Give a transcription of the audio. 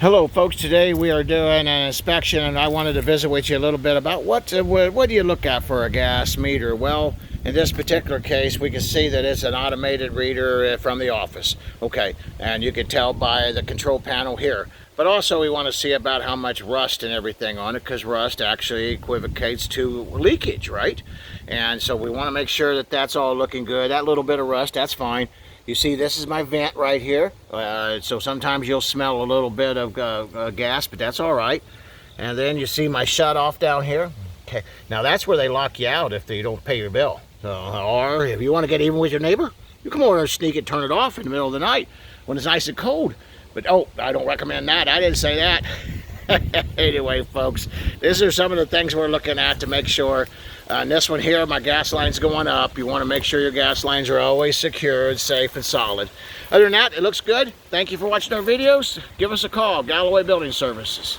Hello folks, today we are doing an inspection and I wanted to visit with you a little bit about what do you look at for a gas meter. Well, in this particular case we can see that it's an automated reader from the office. Okay, and you can tell by the control panel here. But also we want to see about how much rust and everything on it, because rust actually equivocates to leakage, right? And so we want to make sure that that's all looking good. That little bit of rust, that's fine. You see, this is my vent right here, so sometimes you'll smell a little bit of gas, but that's all right. And then you see my shut off down here. Okay, now that's where they lock you out if you don't pay your bill. Or if you want to get even with your neighbor, you come over and sneak it, turn it off in the middle of the night when it's nice and cold. But oh, I don't recommend that. I didn't say that. Anyway, folks, these are some of the things we're looking at to make sure. And this one here, my gas line's going up. You want to make sure your gas lines are always secured, safe, and solid. Other than that, it looks good. Thank you for watching our videos. Give us a call, Galloway Building Services.